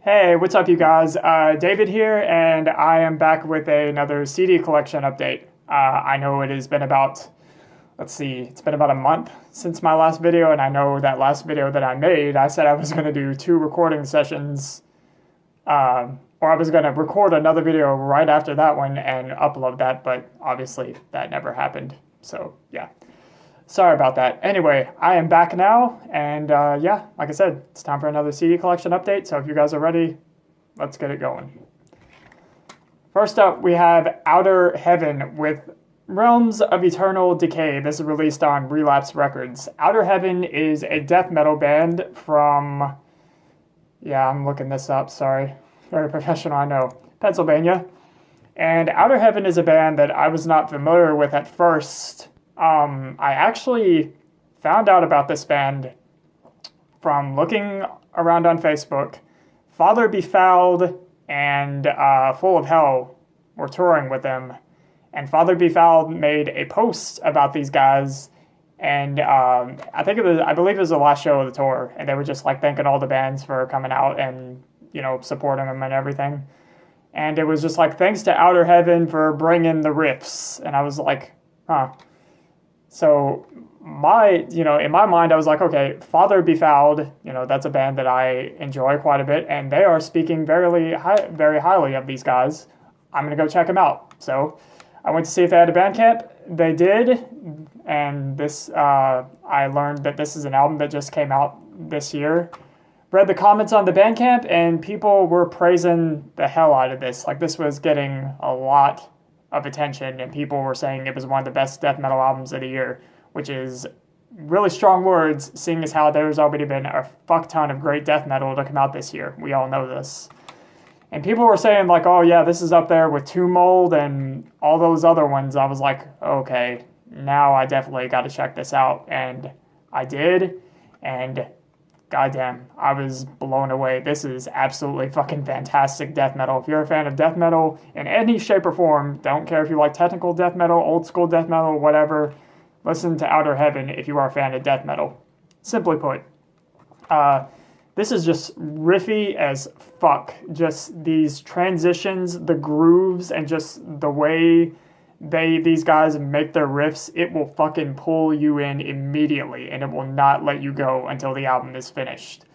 Hey, what's up, you guys? David here, and I am back with another CD collection update. I know it has been about, let's see, it's been about a month since my last video, and I know that last video that I made, I said I was going to do two recording sessions, or I was going to record another video right after that one and upload that, but obviously that never happened. So, yeah. Sorry about that. Anyway, I am back now, and yeah, like I said, it's time for another CD collection update, so if you guys are ready, let's get it going. First up, we have Outer Heaven with Realms of Eternal Decay. This is released on Relapse Records. Outer Heaven is a death metal band from, yeah, I'm looking this up, sorry. Very professional, I know. Pennsylvania. And Outer Heaven is a band that I was not familiar with at first. I actually found out about this band from looking around on Facebook. Father Be Fouled and Full of Hell were touring with them. And Father Be Fouled made a post about these guys. And I believe it was the last show of the tour. And they were just like thanking all the bands for coming out and, you know, supporting them and everything. And it was just like, thanks to Outer Heaven for bringing the riffs. And I was like, huh. So in my mind, I was like, okay, Father Be Fouled, that's a band that I enjoy quite a bit, and they are speaking very highly of these guys. I'm going to go check them out. So I went to see if they had a Bandcamp. They did, and I learned that this is an album that just came out this year. Read the comments on the Bandcamp, and people were praising the hell out of this. Like, this was getting a lot of attention, and people were saying it was one of the best death metal albums of the year, which is really strong words, seeing as how there's already been a fuck ton of great death metal to come out this year. We all know this. And people were saying, like, oh yeah, this is up there with Tomb Mold and all those other ones. I was like, okay, now I definitely got to check this out. And I did, and goddamn, I was blown away. This is absolutely fucking fantastic death metal. If you're a fan of death metal in any shape or form, don't care if you like technical death metal, old school death metal, whatever, listen to Outer Heaven if you are a fan of death metal. Simply put, this is just riffy as fuck. Just these transitions, the grooves, and just the way these guys make their riffs, it will fucking pull you in immediately, and it will not let you go until the album is finished.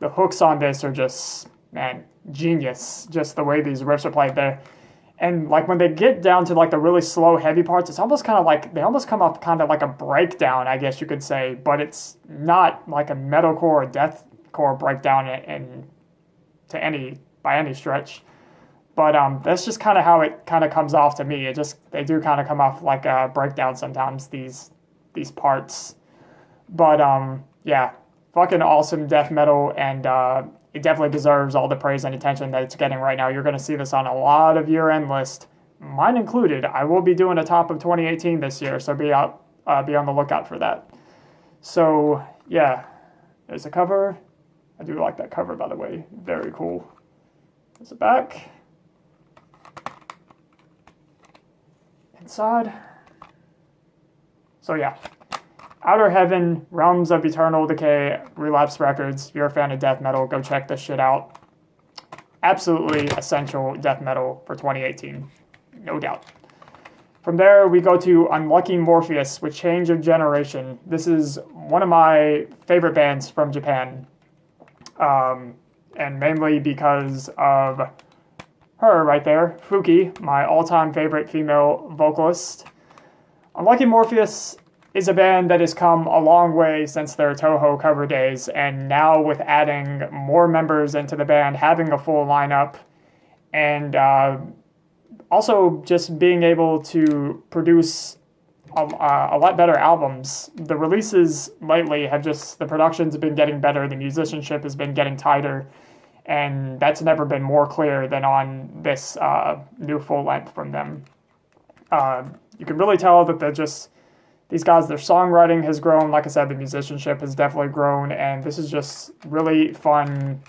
The hooks on this are just, man, genius. Just the way these riffs are played there. And like when they get down to like the really slow, heavy parts, it's almost kind of like, they almost come off kind of like a breakdown, I guess you could say, but it's not like a metalcore or deathcore breakdown by any stretch. But that's just kind of how it kind of comes off to me. They do kind of come off like a breakdown sometimes, these parts. But yeah, fucking awesome death metal, and it definitely deserves all the praise and attention that it's getting right now. You're going to see this on a lot of year-end lists, mine included. I will be doing a top of 2018 this year, so be on the lookout for that. So yeah, there's a cover. I do like that cover, by the way. Very cool. There's the back. Inside. So yeah, Outer Heaven, Realms of Eternal Decay, Relapse Records. If you're a fan of death metal, go check this shit out. Absolutely essential death metal for 2018, no doubt. From there, we go to Unlucky Morpheus with Change of Generation. This is one of my favorite bands from Japan, and mainly because of her right there, Fuki, my all-time favorite female vocalist. Unlucky Morpheus is a band that has come a long way since their Toho cover days, and now with adding more members into the band, having a full lineup, and also just being able to produce a lot better albums. The releases lately the production's been getting better, the musicianship has been getting tighter, and that's never been more clear than on this new full length from them. You can really tell that these guys, their songwriting has grown. Like I said, the musicianship has definitely grown, and this is just really fun,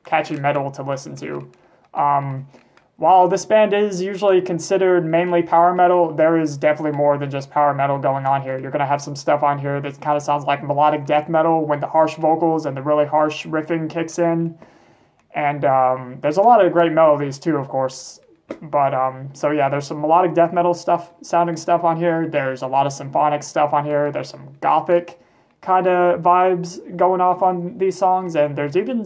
catchy metal to listen to. While this band is usually considered mainly power metal, there is definitely more than just power metal going on here. You're going to have some stuff on here that kind of sounds like melodic death metal when the harsh vocals and the really harsh riffing kicks in. And there's a lot of great melodies too, of course. But so yeah, there's some melodic death metal sounding stuff on here. There's a lot of symphonic stuff on here. There's some gothic kind of vibes going off on these songs, and there's even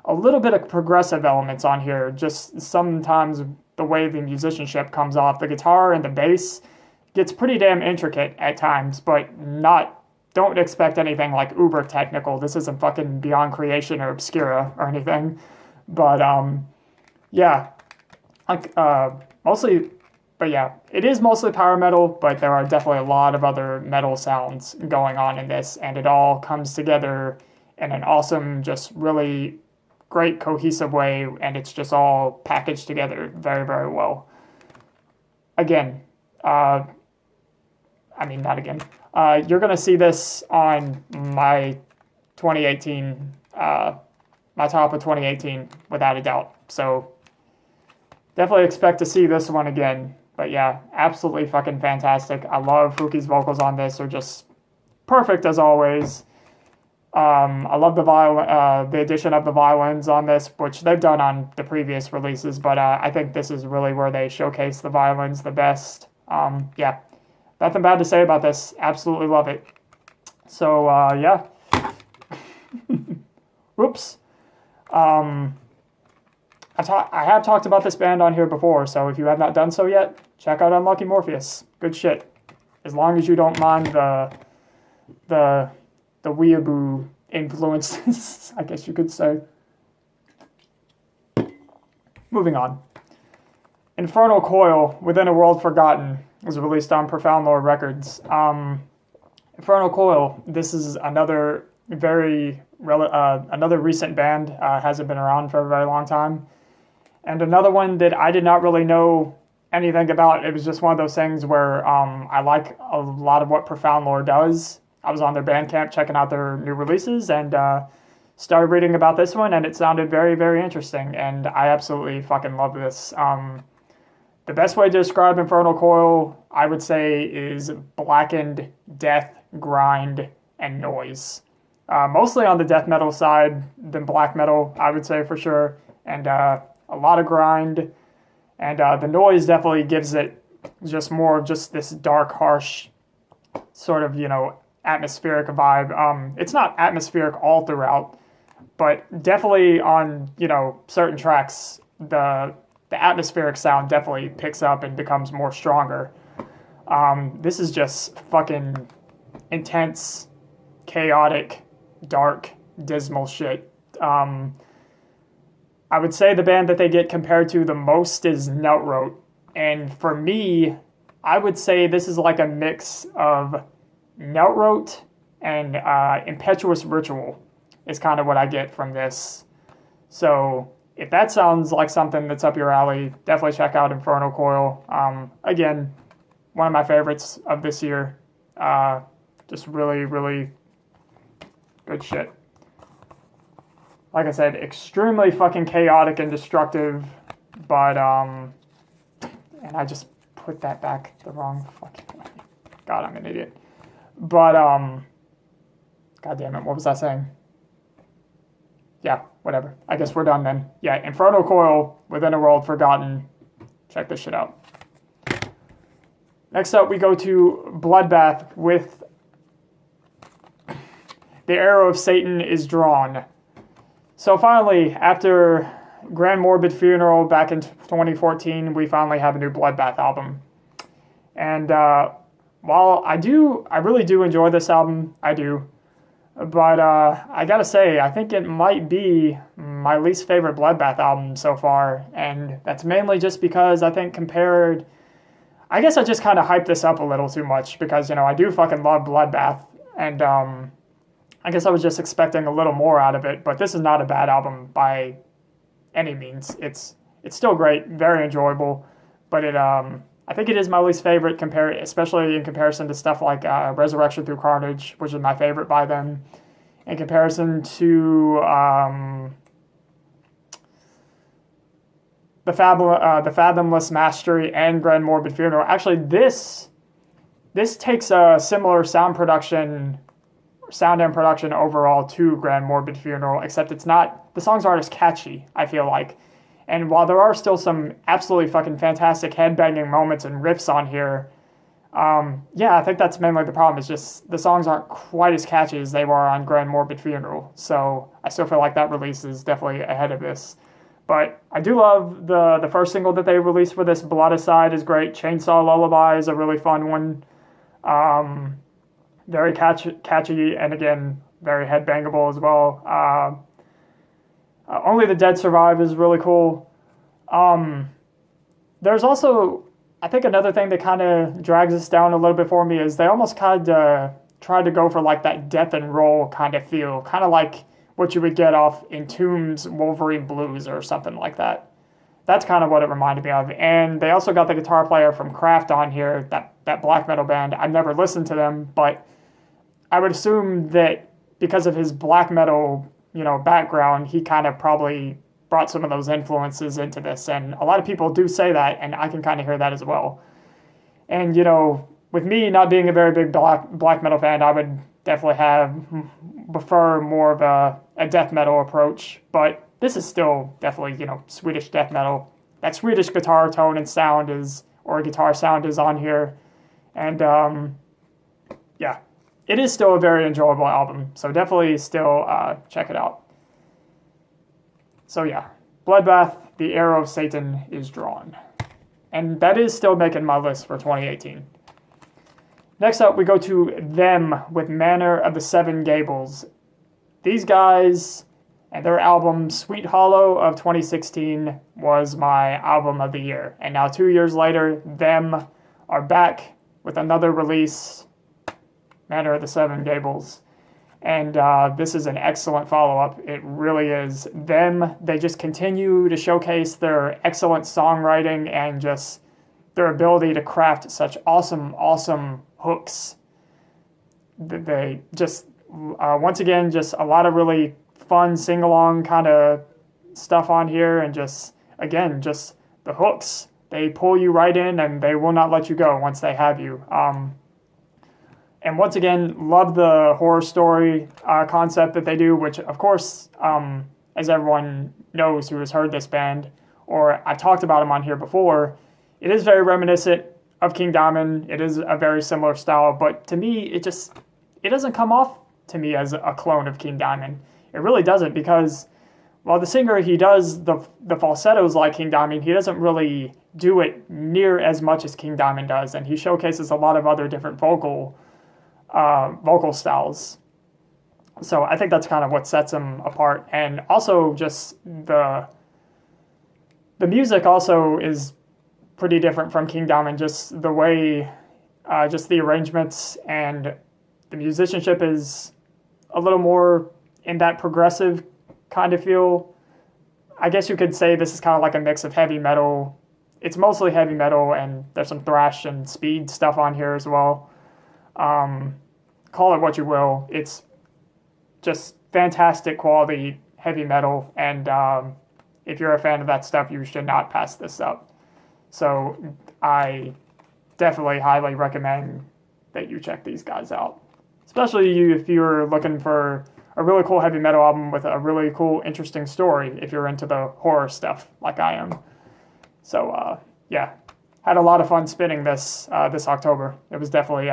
a little bit of progressive elements on here. Just sometimes the way the musicianship comes off, the guitar and the bass gets pretty damn intricate at times, but don't expect anything like uber technical. This isn't fucking Beyond Creation or Obscura or anything. But yeah, like mostly, but yeah, it is mostly power metal, but there are definitely a lot of other metal sounds going on in this, and it all comes together in an awesome, just really great cohesive way, and it's just all packaged together very, very well. Again, not again. You're going to see this on my 2018, my top of 2018, without a doubt. So definitely expect to see this one again. But yeah, absolutely fucking fantastic. I love Fuki's vocals on this. They're just perfect as always. I love the addition of the violins on this, which they've done on the previous releases, but I think this is really where they showcase the violins the best. Yeah, nothing bad to say about this. Absolutely love it. So, yeah. Whoops. I have talked about this band on here before, so if you have not done so yet, check out Unlucky Morpheus. Good shit. As long as you don't mind the weeaboo influences, I guess you could say. Moving on. Infernal Coil, Within a World Forgotten, was released on Profound Lore Records. Infernal Coil, this is another another recent band, hasn't been around for a very long time. And another one that I did not really know anything about. It was just one of those things where I like a lot of what Profound Lore does. I was on their Bandcamp checking out their new releases and started reading about this one, and it sounded very, very interesting, and I absolutely fucking love this. The best way to describe Infernal Coil, I would say, is blackened death, grind, and noise. Mostly on the death metal side than black metal, I would say for sure, and a lot of grind, and the noise definitely gives it just more of just this dark, harsh sort of, atmospheric vibe. It's not atmospheric all throughout, but definitely on, certain tracks, the atmospheric sound definitely picks up and becomes more stronger. This is just fucking intense, chaotic, dark, dismal shit. I would say the band that they get compared to the most is Knelt. And for me, I would say this is like a mix of Knelt and Impetuous Ritual is kind of what I get from this. So if that sounds like something that's up your alley, definitely check out Infernal Coil. Again, one of my favorites of this year. Just really, really good shit. Like I said, extremely fucking chaotic and destructive, but, and I just put that back the wrong fucking way. God, I'm an idiot. But, God damn it, what was I saying? Yeah, whatever. I guess we're done then. Yeah, Infernal Coil, Within a World Forgotten. Check this shit out. Next up, we go to Bloodbath with The Arrow of Satan is Drawn. So finally, after Grand Morbid Funeral back in 2014, we finally have a new Bloodbath album. And while I really do enjoy this album, I do. But I gotta say, I think it might be my least favorite Bloodbath album so far. And that's mainly just because I think I guess I just kind of hyped this up a little too much because, I do fucking love Bloodbath. And I guess I was just expecting a little more out of it. But this is not a bad album by any means. It's still great, very enjoyable. But I think it is my least favorite, especially in comparison to stuff like Resurrection Through Carnage, which is my favorite by them. In comparison to the Fathomless Mastery and Grand Morbid Funeral. Actually, this takes a similar sound production sound and production overall to Grand Morbid Funeral, except it's not, the songs aren't as catchy, I feel like. And while there are still some absolutely fucking fantastic headbanging moments and riffs on here, yeah, I think that's mainly the problem. It's just the songs aren't quite as catchy as they were on Grand Morbid Funeral. So I still feel like that release is definitely ahead of this. But I do love the first single that they released for this. Blood Aside is great. Chainsaw Lullaby is a really fun one. Very catchy, and again, very headbangable as well. Only the Dead Survive is really cool. There's also, I think another thing that kind of drags us down a little bit for me is they almost kind of tried to go for like that death and roll kind of feel, kind of like what you would get off Entombed's Wolverine Blues or something like that. That's kind of what it reminded me of. And they also got the guitar player from Craft on here, that black metal band. I've never listened to them, but I would assume that because of his black metal, background, he kind of probably brought some of those influences into this. And a lot of people do say that, and I can kind of hear that as well. And, with me not being a very big black metal fan, I would definitely prefer more of a death metal approach. But this is still definitely, Swedish death metal. That Swedish guitar tone and sound guitar sound is on here. And, yeah. It is still a very enjoyable album, so definitely still check it out. So yeah, Bloodbath, The Arrow of Satan is drawn. And that is still making my list for 2018. Next up, we go to Them with Manor of the Seven Gables. These guys and their album Sweet Hollow of 2016 was my album of the year. And now 2 years later, Them are back with another release, Manor of the Seven Gables. And this is an excellent follow-up. It really is. Them, they just continue to showcase their excellent songwriting and just their ability to craft such awesome hooks. They just, once again, just a lot of really fun sing-along kind of stuff on here. And just, again, just the hooks. They pull you right in and they will not let you go once they have you. And once again, love the horror story concept that they do, which, of course, as everyone knows who has heard this band, or I've talked about them on here before, it is very reminiscent of King Diamond. It is a very similar style, but to me, it doesn't come off to me as a clone of King Diamond. It really doesn't, because while the singer, he does the falsettos like King Diamond, he doesn't really do it near as much as King Diamond does, and he showcases a lot of other different vocal styles. So I think that's kind of what sets them apart. And also just the music also is pretty different from King Diamond. Just the way, just the arrangements and the musicianship is a little more in that progressive kind of feel. I guess you could say this is kind of like a mix of heavy metal. It's mostly heavy metal, and there's some thrash and speed stuff on here as well. Call it what you will. It's just fantastic quality heavy metal, and if you're a fan of that stuff, you should not pass this up. So I definitely highly recommend that you check these guys out, especially if you're looking for a really cool heavy metal album with a really cool, interesting story, if you're into the horror stuff like I am. So yeah, had a lot of fun spinning this October. It was definitely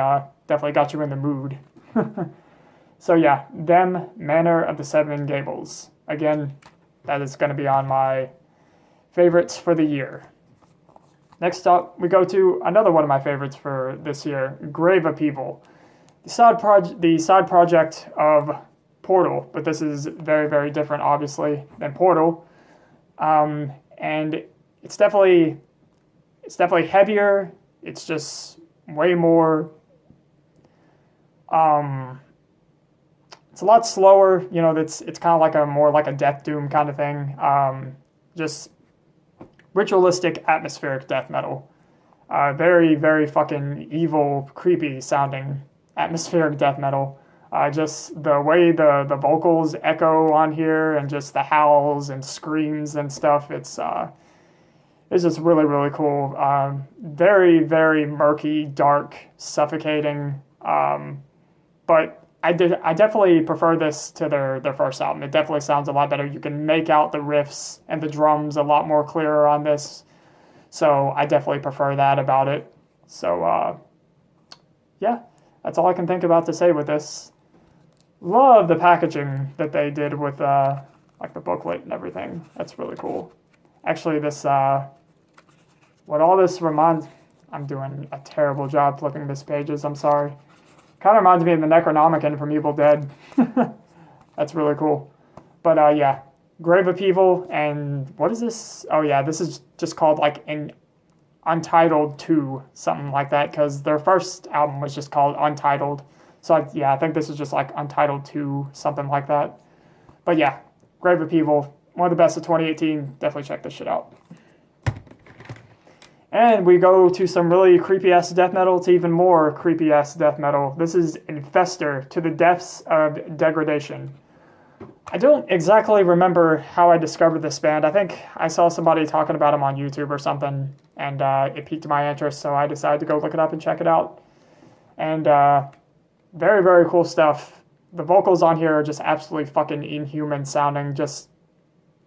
got you in the mood. So yeah, Them, Manor of the Seven Gables. Again, that is going to be on my favorites for the year. Next up, we go to another one of my favorites for this year, Grave Upheaval. The side project of Portal, but this is very, very different, obviously, than Portal. And it's definitely heavier. It's just way more. It's a lot slower. It's kind of like more like a Death Doom kind of thing. Just ritualistic, atmospheric death metal. Very, very fucking evil, creepy sounding atmospheric death metal. Just the way the vocals echo on here, and just the howls and screams and stuff. It's just really, really cool. Very, very murky, dark, suffocating. But I definitely prefer this to their first album. It definitely sounds a lot better. You can make out the riffs and the drums a lot more clearer on this. So I definitely prefer that about it. So yeah, that's all I can think about to say with this. Love the packaging that they did with like the booklet and everything. That's really cool. Actually, this what all this reminds, I'm doing a terrible job flipping this pages. I'm sorry. Kind of reminds me of the Necronomicon from Evil Dead. That's really cool. But yeah, Grave Upheaval, and what is this? Oh yeah, this is just called like an Untitled 2, something like that, because their first album was just called Untitled. So yeah, I think this is just like Untitled 2, something like that. But yeah, Grave Upheaval, one of the best of 2018. Definitely check this shit out. And we go to some really creepy-ass death metal to even more creepy-ass death metal. This is Infester, To the Depths of Degradation. I don't exactly remember how I discovered this band. I think I saw somebody talking about them on YouTube or something, and it piqued my interest, so I decided to go look it up and check it out. And very, very cool stuff. The vocals on here are just absolutely fucking inhuman sounding. Just,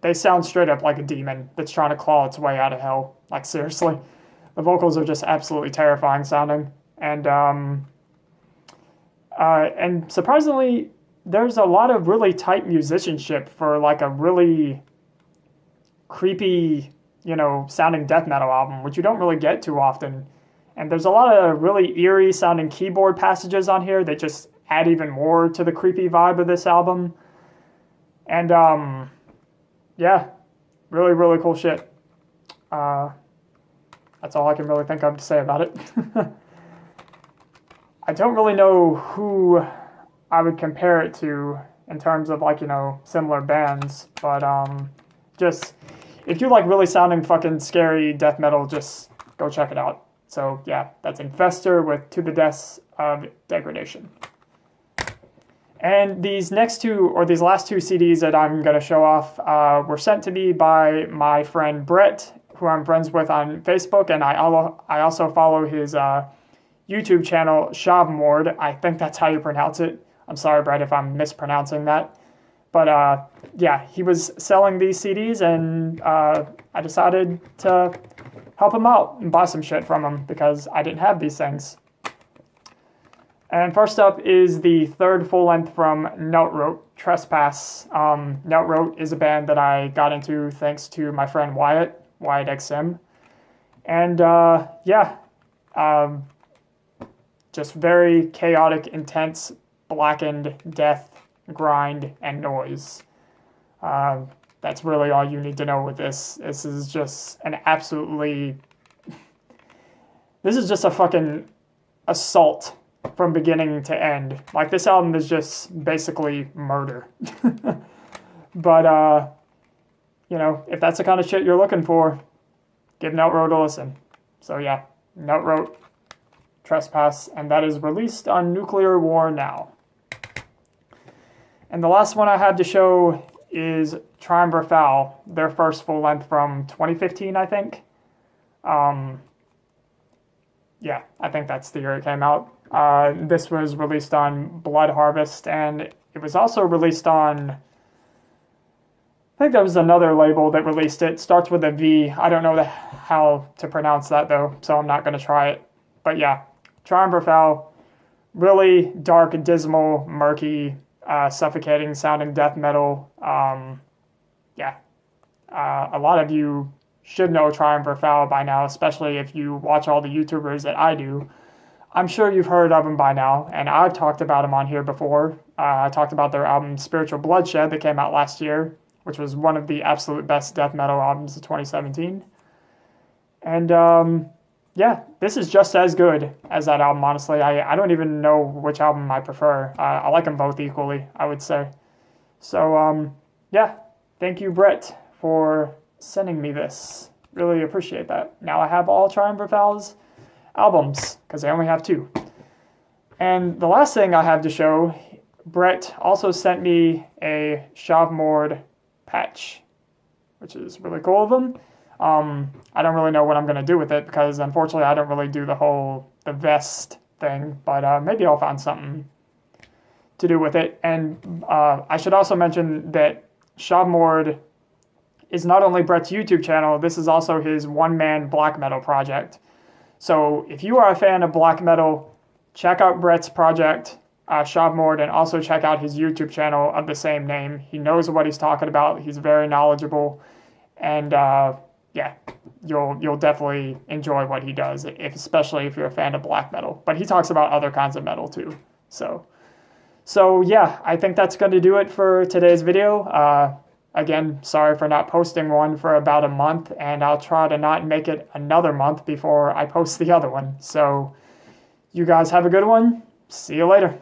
they sound straight up like a demon that's trying to claw its way out of hell. Like, seriously. The vocals are just absolutely terrifying sounding. And surprisingly, there's a lot of really tight musicianship for like a really creepy, sounding death metal album, which you don't really get too often. And there's a lot of really eerie sounding keyboard passages on here that just add even more to the creepy vibe of this album. And yeah, really, really cool shit. That's all I can really think of to say about it. I don't really know who I would compare it to in terms of like, similar bands, but just if you like really sounding fucking scary death metal, just go check it out. So yeah, that's Infester with To the Depths of Degradation. And these last two CDs that I'm going to show off were sent to me by my friend Brett, who I'm friends with on Facebook, and I also follow his YouTube channel, Shavmord. I think that's how you pronounce it. I'm sorry, Brett, if I'm mispronouncing that. But yeah, he was selling these CDs, and I decided to help him out and buy some shit from him because I didn't have these things. And first up is the third full length from Knelt, Trespass. Knelt is a band that I got into thanks to my friend Wyatt XM. And yeah, just very chaotic, intense, blackened death, grind, and noise. That's really all you need to know with this. This is just a fucking assault from beginning to end. Like, this album is just basically murder. But, if that's the kind of shit you're looking for, give Knelt a listen. So yeah, Knelt, Trespass, and that is released on Nuclear War Now. And the last one I had to show is Triumvir Foul, their first full length from 2015, I think. Yeah, I think that's the year it came out. This was released on Blood Harvest, and it was also released on, I think there was another label that released it. Starts with a V. I don't know how to pronounce that, though, so I'm not going to try it. But yeah, Triumvir Foul, really dark, dismal, murky, suffocating sounding death metal. Yeah, a lot of you should know Triumphor Foul by now, especially if you watch all the YouTubers that I do. I'm sure you've heard of them by now, and I've talked about them on here before. I talked about their album Spiritual Bloodshed that came out last year, which was one of the absolute best death metal albums of 2017. And yeah, this is just as good as that album, honestly. I don't even know which album I prefer. I like them both equally, I would say. So, yeah, thank you, Brett, for sending me this. Really appreciate that. Now I have all Triumphor Foul's albums, because I only have 2. And the last thing I have to show, Brett also sent me a Shavmord patch, which is really cool of him. I don't really know what I'm going to do with it, because unfortunately I don't really do the vest thing, but maybe I'll find something to do with it. And I should also mention that Shavmord is not only Brett's YouTube channel, this is also his one-man black metal project. So if you are a fan of black metal, check out Brett's project, Shavmord, and also check out his YouTube channel of the same name. He knows what he's talking about. He's very knowledgeable, and yeah, you'll definitely enjoy what he does, especially if you're a fan of black metal. But he talks about other kinds of metal too. So yeah, I think that's going to do it for today's video. Again, sorry for not posting one for about a month, and I'll try to not make it another month before I post the other one. So you guys have a good one. See you later.